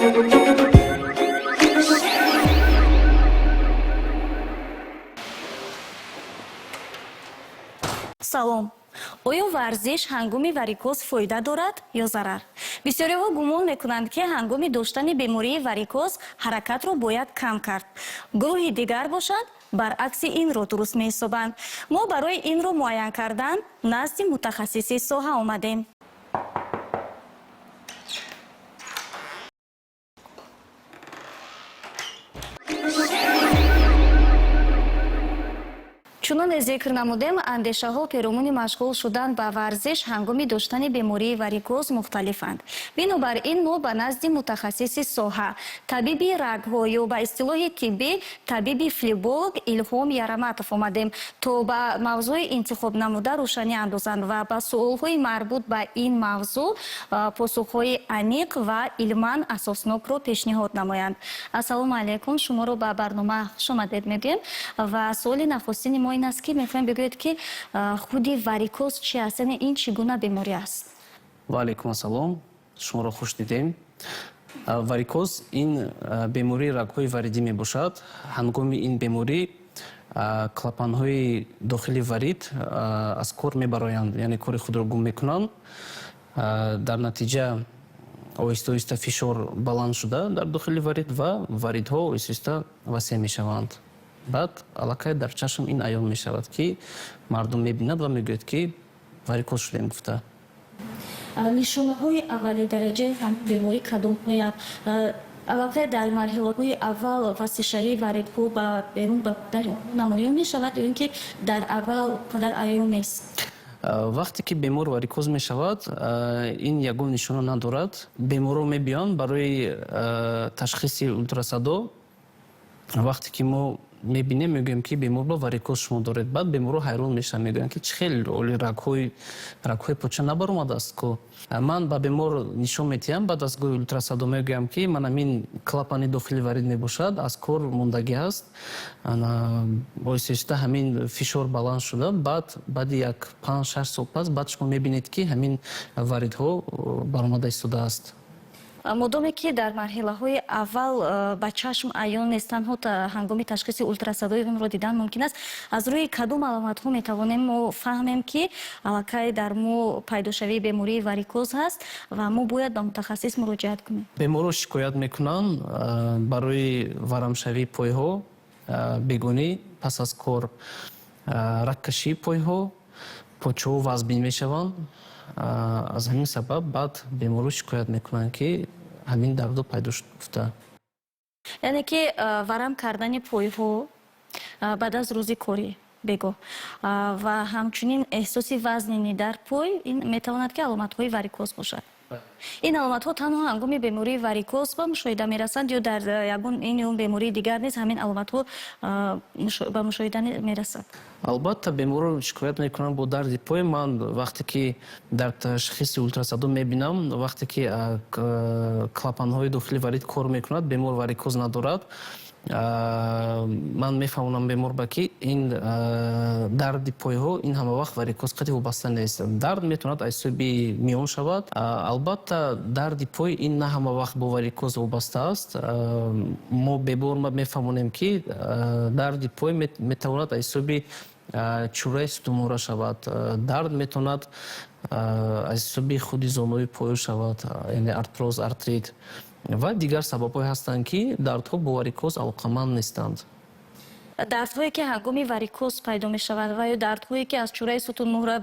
салом. оё варзиш ҳангоми варикоз фоида дорад ё зарар? бисёриҳо гумон мекунанд ки ҳангоми доштани бемории варикоз ҳаракатро бояд кам кард. гурӯҳи дигар бошанд баръакси инро дуруст меҳисобанд. мо барои инро муайян кардан назди мутахассиси соҳа омадем. чуноне зикр намудем, андешаҳо перомони машғул шудан ба варзиш ҳангоми доштани бемории варикоз мухталифанд. бинобар ин мо ба назди мутахассиси соҳа, табиби рагҳо ё ба истилоҳи тиббӣ табиби флеболог Илҳом Яраматов омадем, то ба мавзӯи интихоб намуда рӯшанӣ андозанд ва ба суолҳои марбут ба ин мавзӯъ посухҳои аниқ ва илман асоснокро пешниҳод намоянд. ассалому алайкум, шуморо ба барнома хуш омадед мегӯем ва суоли нахустини мо ин аст ки мехоҳем бигӯед ки худи варикоз чи аст, яъне ин чӣ гуна беморӣ аст? ва алайкум ассалом, шуморо хуш дидем. варикоз ин бемории рагҳои варидӣ мебошад. ҳангоми ин беморӣ клапанҳои дохили варид аз кор мебароянд, яъне кори худро гум мекунанд. дар натиҷа оҳиста оҳиста фишор баланд шуда дар дохили варид ва варидҳо оҳиста оҳиста васеъ мешаванд. баъд аллакай дар чашм ин аён мешавад ки мардум мебинад ва мегӯяд ки варикоз шудем гуфта. нишонаҳои аввали дараҷаи беморӣ кадомҳоянд? албатта дар марҳилаҳои аввал васишавии варидҳо ба берун намоён мешавад ё ин ки дар аввал қадар аён нест? вақте ки бемор варикоз мешавад, ин ягон нишона надорад. беморро мебиёнд барои ташхиси ултрасадо. вақте ки мо мебинем мегӯем ки бемор ба варикоз шумо доред, баъд беморро ҳайрон мешаванд, мегӯянд ки чӣ хел оли рагҳои поча набаромадааст ку. ман ба бемор нишон медиҳам, баъд аз гӯи ултрасадо мегӯям ки ман ҳамин клапани дохили варид мебошад, аз кор мондагӣ аст, оҳиста оҳиста ҳамин фишор баланд шуда, баъди 5-6 сол пас баъд шумо мебинед ки ҳамин варидҳо баромада истодааст. модоме ки дар марҳилаҳои аввал ба чашм аён нест, танҳо ҳангоми ташхиси ултрасадои онро дидан мумкин аст, аз рӯи кадом аломатҳо метавонем мо фаҳмем ки аллакай дар мо пайдошавии бемории варикоз ҳаст ва мо бояд ба мутахассис муроҷиат кунем? беморро шикоят мекунанд барои варамшавии пойҳо, бегонӣ пас аз кор, рагкашии пойҳо, почаҳо вазбин мешаванд. аз ҳамин сабаб баъд беморро шикоят мекунанд ки ҳамин дарду пайдо шуд гуфта. яъне ки варам кардани пойҳо баъд аз рӯзи корӣ бегоҳ ва ҳамчунин эҳсоси вазнини дар пой, ин метавонад ки аломатҳои варикоз бошад. ин аломатҳо танҳо ҳангоми бемории варикоз ба мушоҳида мерасанд ё дар ягон ин ё бемории дигар низ ҳамин аломатҳо ба мушоҳида мерасад? албатта беморро шикоят мекунанд бо дарди пой. ман вақте ки дар ташхиси ултрасадо мебинам, вақте ки клапанҳои дохили варид кор мекунад, бемор варикоз надорад, ман мефаҳмонам бемор ба ки ин дарди пойҳо ин ҳама вақт варикоз қати вобаста нест. дард метавонад аз ҳисоби миён шавад. албатта дарди пой ин на ҳама вақт бо варикоз вобаста аст. мо бемор мефаҳмонем ки дарди пой метавонад аз ҳисоби чураи сутумора шавад. дард метавонад аз ҳисоби худи зонои пойо шавад, яъне артроз, артрит ва дигар сабабҳое ҳастанд ки дардҳо бо варикоз алоқаманд нестанд. дардҳое ки ҳангоми варикоз пайдо мешаванд ва ё дардҳое ки аз чураи сутунмуҳра,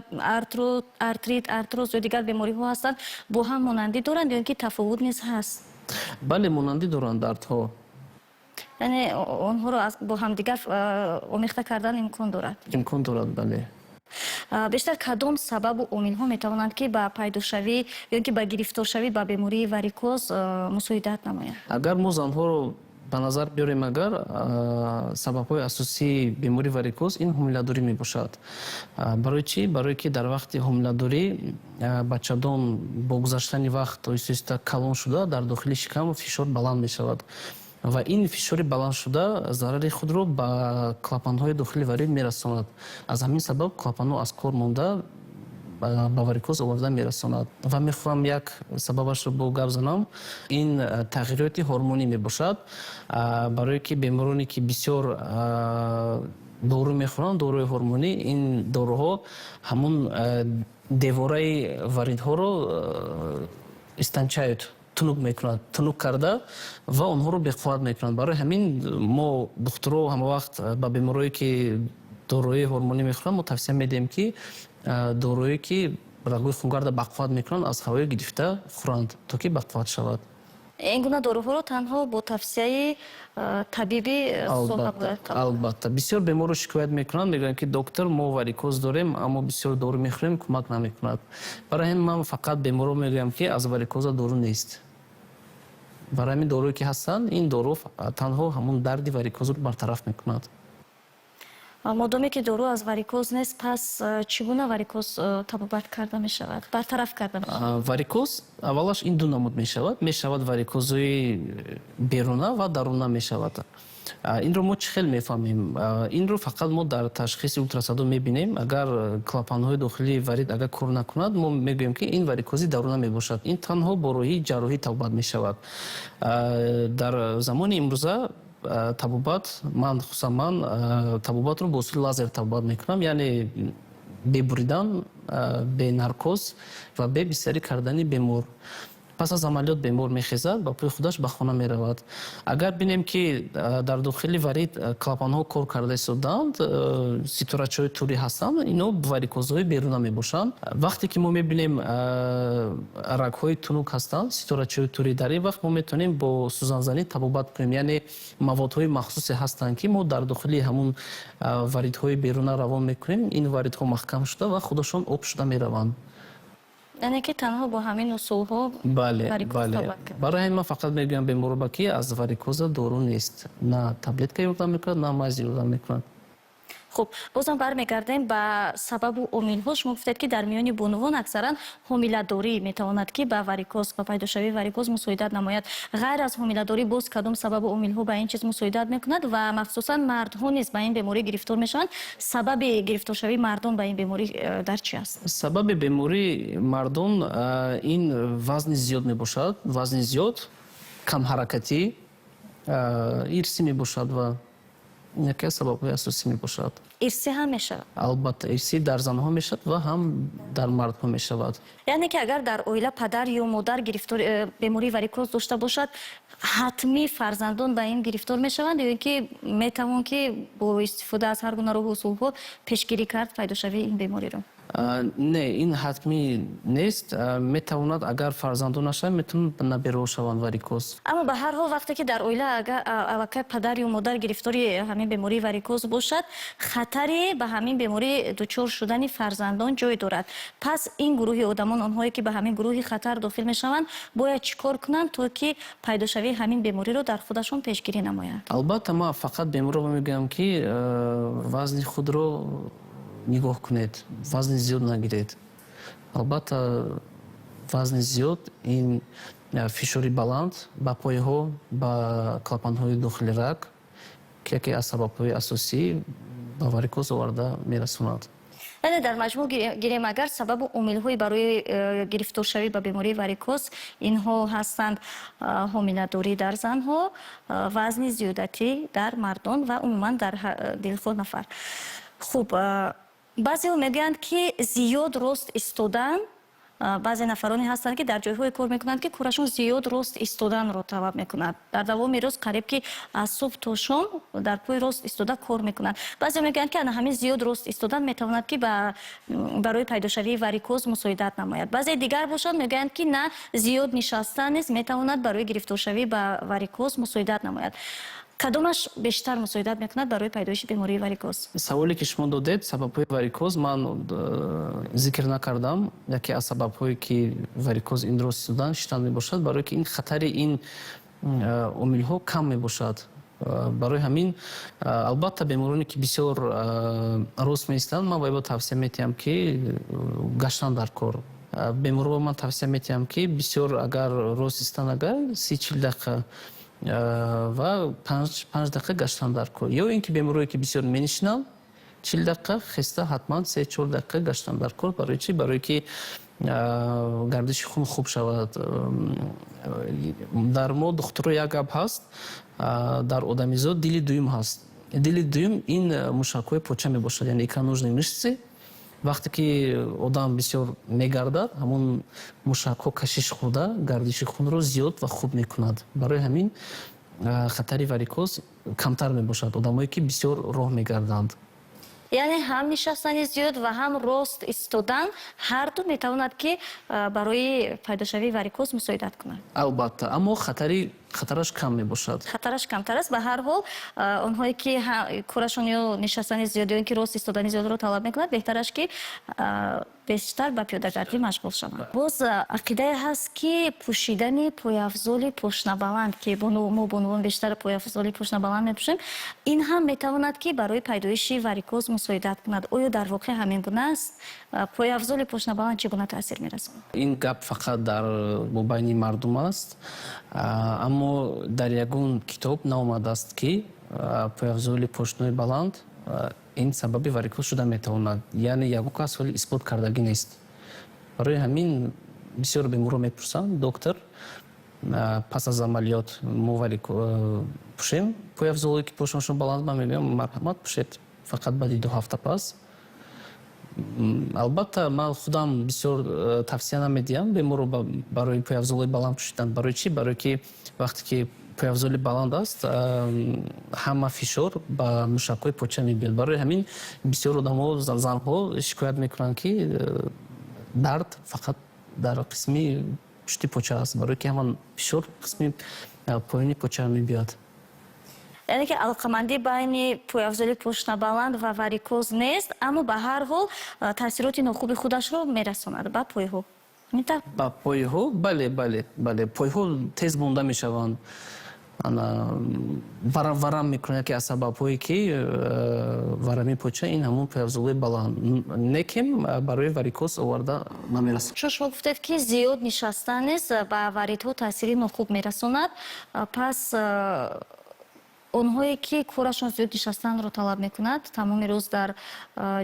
артрит, артроз ё дигар бемориҳо ҳастанд, бо ҳам монандӣ доранд ё ин ки тафовут низ ҳаст? бале, монандӣ доранд дардҳо. яъне онҳоро бо ҳамдигар омехта кардан имкон дорад? имкон дорад, бале. бештар кадом сабабу омилҳо метавонанд ки ба пайдошавӣ ё ки ба гирифторшавӣ ба бемории варикоз мусоидат намоянд? агар мо занҳоро ба назар биёрем, агар сабабҳои асосии бемории варикоз ин ҳомиладорӣ мебошад. барои чӣ? барое ки дар вақти ҳомиладорӣ бачадон бо гузаштани вақт оҳиста оҳиста калон шуда дар дохили шикам фишор баланд мешавад ва ин фишори баланд шуда зарари худро ба клапанҳои дохили варид мерасонад. аз ҳамин сабаб клапанҳо аз кор монда ба варикоз оварда мерасонад. Ва мехоҳам як сабабашро бо гап занам. Ин тағйироти ҳормонӣ мебошад, барое ки бемороне ки бисёр дору мехӯранд, доруи ҳормонӣ, ин доруҳо ҳамун девораи варидҳоро истанчают, тунук мекунад, тунук карда ва онҳоро беқувват мекунад. Барои ҳамин мо духтуро ҳама вақт ба беморое ки доруи ҳормонӣ мехӯранд, мо тавсия медиҳем ки доруе ки рагҳои хунгарда бақувват мекунанд, аз ҳавои гирифта хӯранд, то ки бақувват шавад. ин гуна доруҳоро танҳо бо тавсияи табиби соҳа бояд қабул. Албатта. Бисёр беморро шикоят мекунанд, мегӯянд ки доктор, мо варикоз дорем, аммо бисёр дору мехӯрем, кӯмак намекунад. Барои ҳамин ман фақат беморро мегӯям ки аз варикоза дору нест. Барои ҳамин доруе ки ҳастанд, ин дору танҳо ҳамун дарди варикозро бартараф мекунад. модоме ки дору аз варикоз нест, пас чӣ гуна варикоз табобат карда мешавад, бартараф карда мешавад? Варикоз аввалаш ин ду намуд мешавад. Мешавад варикозҳои беруна ва даруна мешавад. Инро мо чӣ хел мефаҳмем? Инро фақат мо дар ташхиси ултрасадо мебинем. Агар клапанҳои дохилии варид агар кор накунад, мо мегӯем ки ин варикози даруна мебошад. Ин танҳо бо роҳи ҷарроҳӣ табобат мешавад. Дар замони имрӯза табобат, ман табобатро бо усули лазер табобат мекунам, яъне бе буридан, бе наркоз ва бе бисярӣ кардани бемор. Пас аз амалиёт бемор мехезад, ба пӯи худаш ба хона меравад. Агар бинем ки дар дохили варид клапанҳо кор карда истодаанд, ситорачаҳои турӣ ҳастанд, ино варикозҳои беруна мебошанд. Вақте ки мо мебинем рагҳои тунук ҳастанд, ситорачаҳои турӣ, дар ин вақт мо метавонем бо сӯзанзанӣ табобат кунем, яъне маводҳои махсусе ҳастанд ки мо дар дохили ҳамун варидҳои беруна равон мекунем, ин варидҳо маҳкам шуда ва худашон об шуда мераванд. яъне ки танҳо бо ҳамин усулҳо варикоз табобат кард. Барои ҳамин ман фақат мегӯям беморба ки аз варикоза дору нест. На таблетка ёрдам мекунад, на майз ёрдам мекунад. хуб, бозам бармегардем ба сабабу омилҳо. Шумо гуфтед ки дар миёни бонувон аксаран ҳомиладорӣ метавонад ки ба варикоз, ба пайдошавии варикоз мусоидат намояд. ғайр аз ҳомиладорӣ боз кадом сабабу омилҳо ба ин чиз мусоидат мекунад ва махсусан мардҳо низ ба ин беморӣ гирифтор мешаванд? Сабаби гирифторшавии мардон ба ин беморӣ дар чӣ аст? Сабаби бемории мардон ин вазни зиёд мебошад, вазни зиёд, камҳаракатӣ, ирсӣ мебошад ва яке аз сабабҳои асосӣ мебошад. Ирсӣ ҳам мешавад? Албатта, ирсӣ дар занҳо мешавад ва ҳам дар мардҳо мешавад. яъне ки агар дар оила падар ё модар бемории варикоз дошта бошад, ҳатмӣ фарзандон ба ин гирифтор мешаванд ё ин ки метавон ки бо истифода аз ҳар гуна роҳу усулҳо пешгирӣ кард пайдошавии ин бемориро? Не, ин ҳатмӣ нест. Метавонад, агар фарзандон нашаванд, метавонад набероҳ шаванд варикоз. аммо ба ҳар ҳол вақте ки дар оила аллакай падар ё модар гирифтори ҳамин бемории варикоз бошад, хатаре ба ҳамин беморӣ дучор шудани фарзандон ҷой дорад. Пас ин гурӯҳи одамон, онҳое ки ба ҳамин гурӯҳи хатар дохил мешаванд, бояд чӣ кор кунанд то ки пайдошавии ҳамин бемориро дар худашон пешгирӣ намоянд? Албатта, ман фақат беморро мегӯям ки вазни худро нигоҳ кунед, вазни зиёд нагиред. Албатта, вазни зиёд, ин фишори баланд ба пойҳо, ба клапанҳои дохили раг, ки яке аз сабабҳои асосӣ ба варикоз оварда мерасонад. яъне дар маҷмӯъ гирем, агар сабабу омилҳои барои гирифторшавӣ ба бемории варикоз инҳо ҳастанд: ҳомиладорӣ дар занҳо, вазни зиёдатӣ дар мардон ва умуман дар дилхо нафар. хуб, баъзеҳо мегӯянд ки зиёд рост истодан, баъзе нафароне ҳастанд ки дар ҷойҳое кор мекунанд ки корашон зиёд рост истоданро талаб мекунад. Дар давоми рӯз қариб ки аз субҳ то шом дар пӯи рост истода кор мекунанд. Баъзеҳо мегӯянд ки ана ҳамин зиёд рост истодан метавонад ки барои пайдошавии варикоз мусоидат намояд. баъзеи дигар бошанд, мегӯянд ки на, зиёд нишастан низ метавонад барои гирифторшавӣ ба варикоз мусоидат намояд. кадомаш бештар мусоидат мекунад барои пайдоиши бемории варикоз? Саволе ки шумо додед, сабабҳои варикоз, ман зикр накардам. Яке аз сабабҳое ки варикоз инро истодан шидан мебошад, барое ки ин хатари ин омилҳо кам мебошад. барои ҳамин албатта бемороне ки бисёр рост меистанд, ман ба ибо тавсия метиҳам ки гаштан дар кор. Беморро ман тавсия метиҳам ки бисёр агар рост истанд, агар 30-40 дақиқа ва 5 дақиқа гаштан дар кор. ё ин ки беморое ки бисёр менишинанд, 40 دقیقه خسته حتما 3-4 دقیقه گشتن در کار. برای چی؟ برای که گردش خون خوب شود. در ما دکتر یک گپ هست، در آدمیزاد دل دوم هست. دل دوم این مشاکوی پوچه می باشد، یعنی икроножные мышцы. وقتی که آدم بسیار میگردد همون مشاکو کشش خورده گردش خون رو زیاد و خوب میکند. برای همین خطر واریکوز کمتر میباشد آدمایی که بسیار راه میگردند. یعنی هم نشستن زیاد و هم راست ایستادن هر دو میتواند که برای پیداشوی واریکوز مساعدت کند. البته اما خطرش کم میباشد. خطرش کمتر است. به هر حال اونهایی که کارشون یا نشستن زیاد یا اینکه راست ایستادن زیاد رو طلب میکند بهتر است که بیشتر به پیاده‌گردی مشغول شوند. باز عقیده هست که پوشیدن پایافزال پشت بلند که ما به عنوان بیشتر پایافزال پشت بلند میپوشیم این هم میتواند که برای پیدایش واریکوز مساعدت کند. آیا در واقع همین گونه است؟ پایافزال پشت بلند چگونه تاثیر میرساند؟ این گپ فقط در بین مردم است، اما در یگون کتاب نامده است که پایافزال پشت بلند این سبب واریکوز شده میتواند. یعنی یک کس ولی اثبات کردگی نیست. برای همین بسیار بیمارا میپرسند دکتر پس از عملیات ما واریکوز پوشیم پایافزالی که پشتشون بلند میگم مرحمت پوشید فقط بعد 2 هفته پس. البته من خودم بسیار توصیه نمیدیم بیمارا برای پایافزال بلند پوشیدن. برای چی؟ برای که وقتی که پایافزال بلند است همه فشار به مشاکوی پوچه میبیاد. برای همین بسیار آدم‌ها زن‌ها شکایت میکنند که درد فقط در قسمی پشتی پوچه است، برای که همان فشار قسمی پایینی پوچه میبیاد. یعنی که علاقمندی بین پایافزال پشت بلند و واریکوز نیست، اما به هر حال تاثیرات ناخوب خودش رو میرساند به پایها. با پایها بله پایها تیز مونده میشوند. ورم میکنه که از پایی که ورمی پوچه این همون پایافزال بلند نکیم برای واریکوز آورده نمیرسه. شما گفتید که زیاد نشستن است به واریدها تاثیری ناخوب میرساند. پس اونهایی که کارشون زیاد نشستن رو طلب میکنند، تمام روز در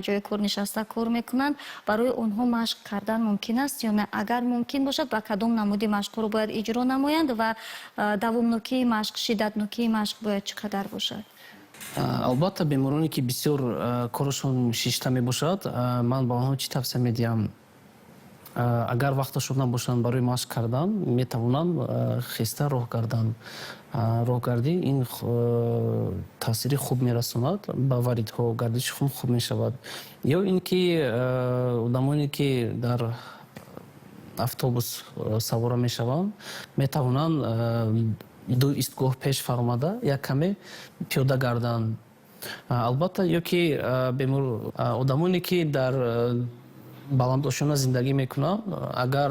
جای کار نشسته کار میکنند، برای اونها مشق کردن ممکن است یا نه؟ اگر ممکن باشد با کدام نمودی مشق رو باید اجرا نمایند و دوامنوکی مشق، شدتنوکی مشق باید چقدر باشد؟ البته بیمارانی که بسیار کارشون شیشته میباشد من با آنها چی توصیه میدیم؟ اگر وقتشون نباشند برای مشق کردن میتوانند خسته راهگردی این تاثیر خوب میرساند به واریدها، گردش خون خوب میشود. یا اینکه آدمانی که در автобус سوار میشوند میتوانند 2 ایستگاه پیش فرموده یک کمی پیاده گردند. البته یکی بیمار آدمانی که در баландошона зиндагӣ мекунанд агар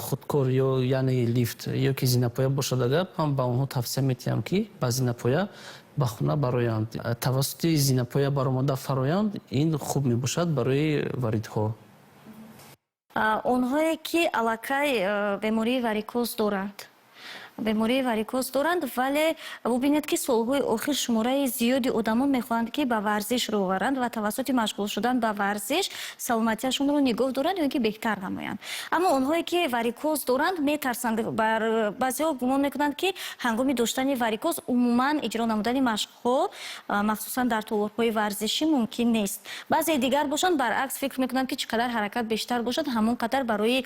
худкор ё яъне лифт ё ки зинапоя бошад агар ҳам ба онҳо тавсия метиҳам ки ба зинапоя ба хона бароянд. тавассути зинапоя баромада фароянд ин хуб мебошад барои варидҳо. онҳое ки аллакай бемории варикоз доранд بیماری واریکوز دارند ولی ببینید که سالهای آخر شماره زیادی آدمان میخواهند که به ورزش رو آورند و توسط مشغول شدن به ورزش سلامتیشون رو نگاه دارند یا که بهتر نمایند. اما اونهایی که واریکوز دارند میترسند، بر بعضی‌ها گمان میکنند که هنگام داشتن واریکوز عموما اجرا نمودن مشق‌ها مخصوصا در طلب‌های ورزشی ممکن نیست. بعضی دیگر باشند برعکس فکر میکنند که چقدر حرکت بیشتر باشد همون قدر برای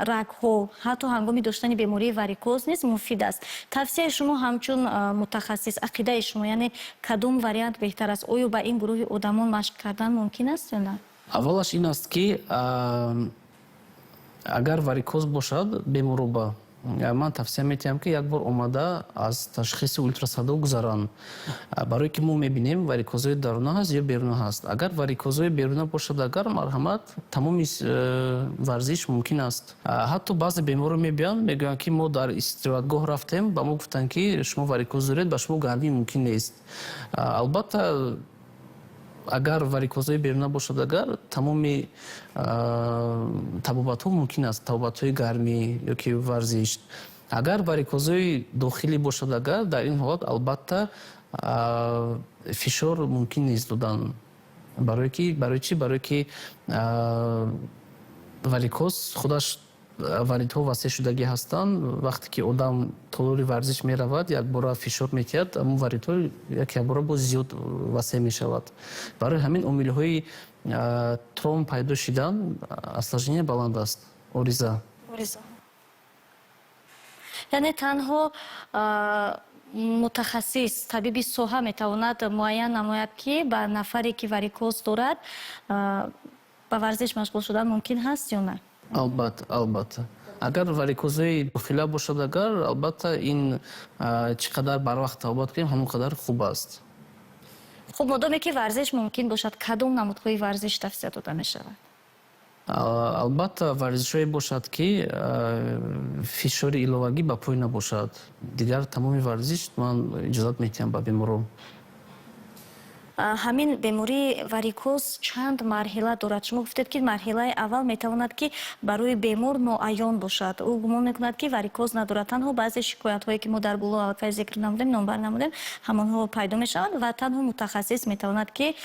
رگ‌ها حتی هنگام داشتن بیماری واریکوز نیست مفید است. توصیه شما همچون متخصص عقیده شما یعنی کدوم واریانت بهتر است؟ آیا با این گروه آدمان مشق کردن ممکن است یا نه؟ اولش این است که اگر واریکوز باشد بیمار من توصیه میتیم که یک بار اومده از تشخیص اولتراساندو گذران، برای که ما میبینیم واریکوزهای درونه هست یا بیرونه هست. اگر واریکوزهای بیرونه باشد اگر مرحمت تمام ورزش ممکن است. حتی بعضی بیمارا میگن که ما در استراحتگاه رفتیم با ما گفتن که شما واریکوز دارید با شما گرمی ممکن نیست. البته اگر واریکوزهای بیرونه باشد اگر تمامی طبابت ها ممکن است، طبابت های گرمی یا که ورزش. اگر واریکوزهای داخلی باشد اگر در این حالت البته фишор мумкин нест додан. Барои чӣ? Барои ки варикоз худаш варидҳо васеъ шудагӣ ҳастанд. Вақте ки одам толори варзиш меравад, якбора фишор мекиҳад, аммо варидҳо якбора боз зиёд васеъ мешавад. Барои ҳамин омилҳои травм пайдо шудан осложнение баланд аст. Ориза. яъне танҳо мутахассис табиби соҳа метавонад муайян намояд ки ба нафаре ки варикоз дорад ба варзиш машғул шудан мумкин ҳаст ё на? Албатта. Агар варикозҳои дохила бошад, албатта ин чӣ қадар барвақт табобат кунем, ҳамон қадар хуб аст. хуб, модоме ки варзиш мумкин бошад, кадом намудҳои варзиш тавсия дода мешавад? Албатта варзишҳое бошад ки фишори иловагӣ ба пой набошад. Дигар тамоми варзиш ман иҷозат метиҳам ба беморон. ҳамин бемории варикоз чанд марҳила дорад? Шумо гуфтед ки марҳилаи аввал метавонад ки барои бемор ноаён бошад. ӯ гумон мекунад ки варикоз надорад. Танҳо баъзе шикоятҳое ки мо дар було аллакай зикр намудем, номбар намудем, ҳамонҳо пайдо мешаванд ва танҳо мутахассис метавонад ки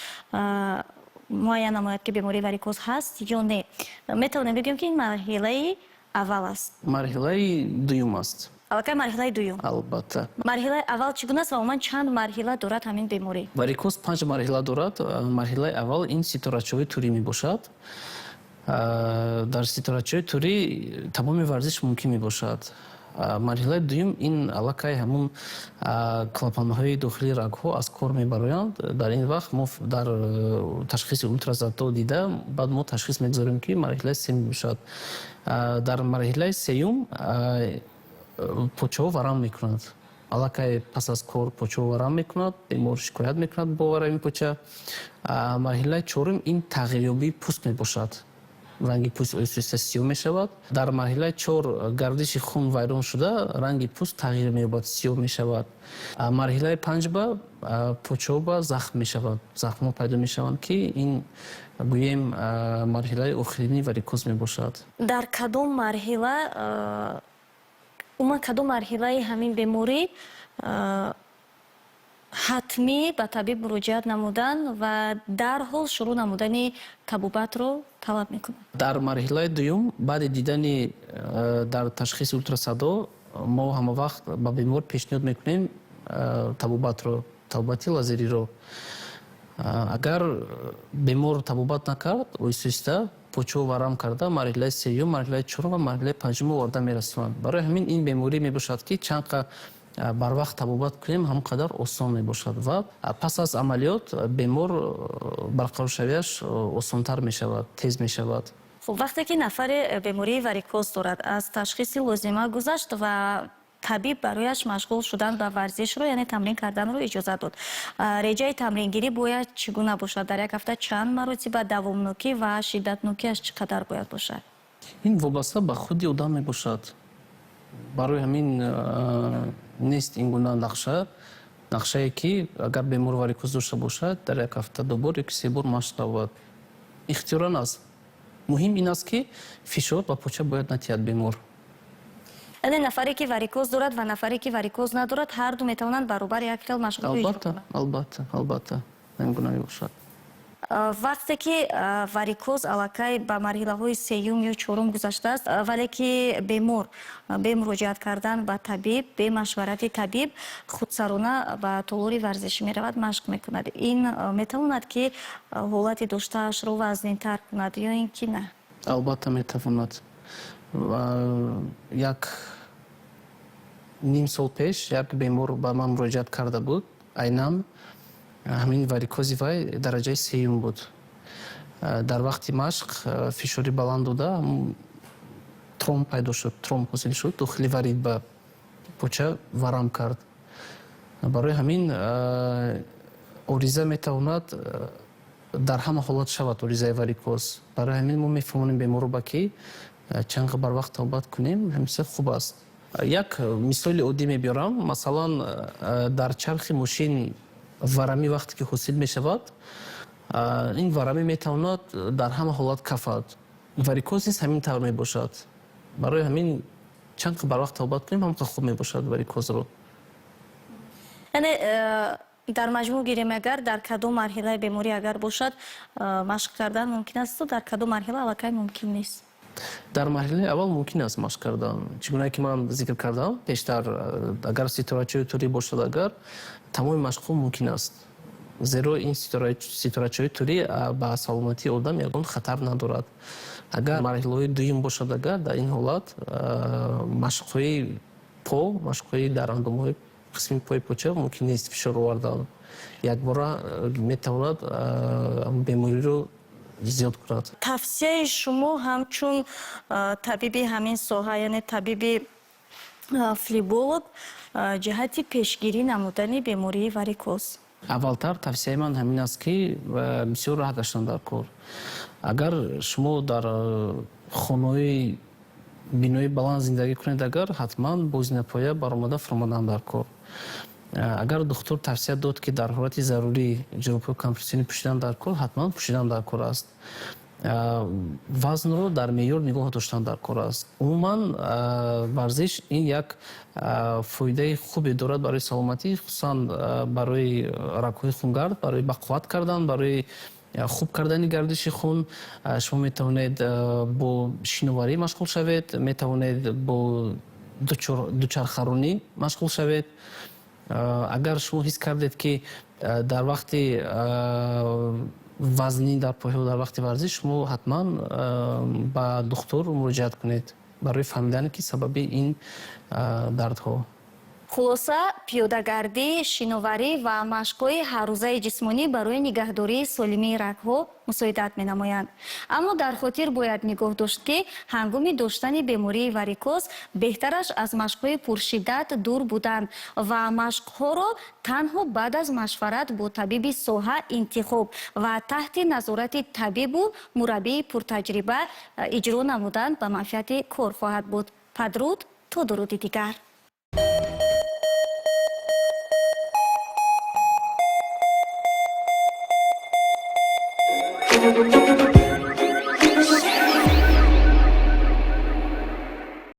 муайян намояд ки бемории варикоз ҳаст ё не. Метавонем бигӯем ки ин марҳилаи аввал аст. Марҳилаи дуюм аст. аллакай марҳилаи дуюм. Албатта. Марҳилаи аввал чӣ гуна аст ва умуман чанд марҳила дорад ҳамин беморӣ? варикоз 5 марҳила дорад. Марҳилаи аввал ин ситорачаҳои турӣ мебошад. Дар ситорачаҳои турӣ тамоми варзиш мумкин мебошад. Марҳилаи дуюм ин аллакай ҳамун клапанҳои дохили рагҳо аз кор мебароянд. Дар ин вақт мо дар ташхиси ультразардо дида баъд мо ташхис мегузорем ки марҳилаи сем мебошад. Дар марҳилаи сеюм почаҳо варам мекунад. Аллакай пас аз кор почаҳо варам мекунад, бемор шикоят мекунад бо варами поча. Марҳилаи чорум ин тағйирёбии пӯст мебошад. ранги пӯст оҳиста сиёҳ мешавад. Дар марҳилаи 4 гардиши хун вайрон шуда ранги пӯст тағйир меёбад, сиёҳ мешавад. Марҳилаи 5 ба почаҳо ба захм мешавад. Захмҳо пайдо мешаванд ки ин гӯем марҳилаи охирини варикоз мебошад. Дар кадом марҳила умуман кадом марҳилаи ҳамин беморӣ ҳатмӣ ба табиб муроҷиат намудан ва дарҳол шурӯъ намудани табобатро талаб мекунад? Дар марҳилаи дуюм баъди дидани дар ташхиси ультрасадо мо ҳамавақт ба бемор пешниҳод мекунем табобати лазериро. Агар бемор табобат накард, оҳиста почаҳо варам карда марҳилаи сеюм, марҳилаи чорум ва марҳилаи панҷум оварда мерасонанд. Барои ҳамин ин беморӣ мебошад ки чанд барвақт табобат кунем ҳамон қадар осон мебошад ва пас аз амалиёт бемор барқароршавияш осонтар мешавад, тез мешавад. Хуб, вақте ки нафаре бемории варикоз дорад, аз ташхиси лозима гузашт ва табиб барояш машғул шудан ба варзишро, яъне тамрин карданро иҷозат дод. Реҷаи тамрингирӣ бояд чӣ гуна бошад? Дар як ҳафта чанд маротиба, давомнокӣ ва шиддатнокиаш чӣ қадар бояд бошад? Ин вобаста ба худи одам мебошад. Барои ҳамин нест ин гуна нақшае ки агар бемор варикоз дошта бошад, дар як ҳафта 2 бор ёки 3 бор машқ тавад. Ихтиёран аст. Муҳим ин аст ки фишор ба поча бояд натиҳад бемор. яъне нафаре ки варикоз дорад ва нафаре ки варикоз надорад ҳарду метавонанд баробар як хел машғулӣ иҷро кунанд? Албатта. Ҳамин гуна мебошад. вақте ки варикоз аллакай ба марҳилаҳои сеюм ё чорум гузаштааст, вале ки бемор бе муроҷиат кардан ба табиб, бе машварати табиб худсарона ба толори варзишӣ меравад, машқ мекунад. Ин метавонад ки ҳолати доштаашро вазнинтар кунад ё ин ки на? Албатта метавонад. Як ним сол пеш як бемор ба ман муроҷиат карда буд. Айнан ҳамин варикози вай дараҷаи сеюм буд. Дар вақти машқ фишори баланд дода тромб пайдо шуд, тромб ҳосил шуд, дохили варид ба поча варам кард. Барои ҳамин ориза метавонад дар ҳама ҳолат шавад, оризаи варикоз. Барои ҳамин мо мефаҳмонем беморро ба ки чанд барвақт табобат кунем, ҳамеса хуб аст. Як мисоли оддӣ мебиёрам. Масалан, дар чархи мошин варами вақте ки ҳосил мешавад, ин варами метавонад дар ҳама ҳолат кафад. Варикоз низ ҳамин тавр мебошад. Барои ҳамин чанд барвақт табобат кунем, ҳамон хуб мебошад варикозро. яъне дар маҷмӯъ гирем агар дар кадом марҳилаи беморӣ агар бошад машқ кардан мумкин асту дар кадом марҳила аллакай мумкин нест? дар марҳилаи аввал мумкин аст машқ кардан. Чӣ гуна ки ман зикр кардам пештар, агар ситорачаи турӣ бошад агар тамоми машқҳо мумкин аст. Зеро ин ситорачаи турӣ ба саломатии одам ягон хатар надорад. Агар марҳилаи дуюм бошад агар дар ин ҳолат машқҳои по, машқҳои дар андомҳои қисми пои поча мумкин нест фишор овардан. Якбора метавонад бемориро зиёд кунад. Тавсияи шумо ҳамчун табиби ҳамин соҳа, яъне табиби флеболог ҷиҳати пешгирӣ намудани бемории варикоз? аввалтар тавсияи ман ҳамин аст ки бисёр роҳат гаштан дар кор. Агар шумо дар хонаҳои бинои баланд зиндагӣ кунед агар ҳатман бо зинапоя баромада фурмодан дар кор. Агар духтур тавсия дод ки дар ҳолати зарурӣ ҷилбҳои компрессионӣ пӯшидан дар кор, ҳатман пӯшидан дар кор аст. Вазнро дар меъёр нигоҳ доштан дар кор аст. Умуман варзиш ин як фоидаи хубе дорад барои саломатӣ, хусусан барои рагҳои хунгард, барои бақувват кардан, барои хуб кардани гардиши хун. Шумо метавонед бо шиноварӣ машғул шавед, метавонед бо дучархаронӣ машғул шавед. Агар шумо ҳис кардед ки дар вақти вазнӣ дар пойҳо, дар вақти варзиш, шумо ҳатман ба духтур муроҷиат кунед барои фаҳмидане ки сабаби ин дардҳо. хулоса пиёдагардӣ, шиноварӣ ва машқҳои ҳаррӯзаи ҷисмонӣ барои нигаҳдории солимии рагҳо мусоидат менамоянд. Аммо дар хотир бояд нигоҳ дошт ки ҳангоми доштани бемории варикоз беҳтараш аз машқҳои пуршиддат дур будан ва машқҳоро танҳо баъд аз машварат бо табиби соҳа интихоб ва таҳти назорати табибу мураббии пуртаҷриба иҷро намудан ба манфиати кор хоҳад буд. Падруд то дуруди дигар.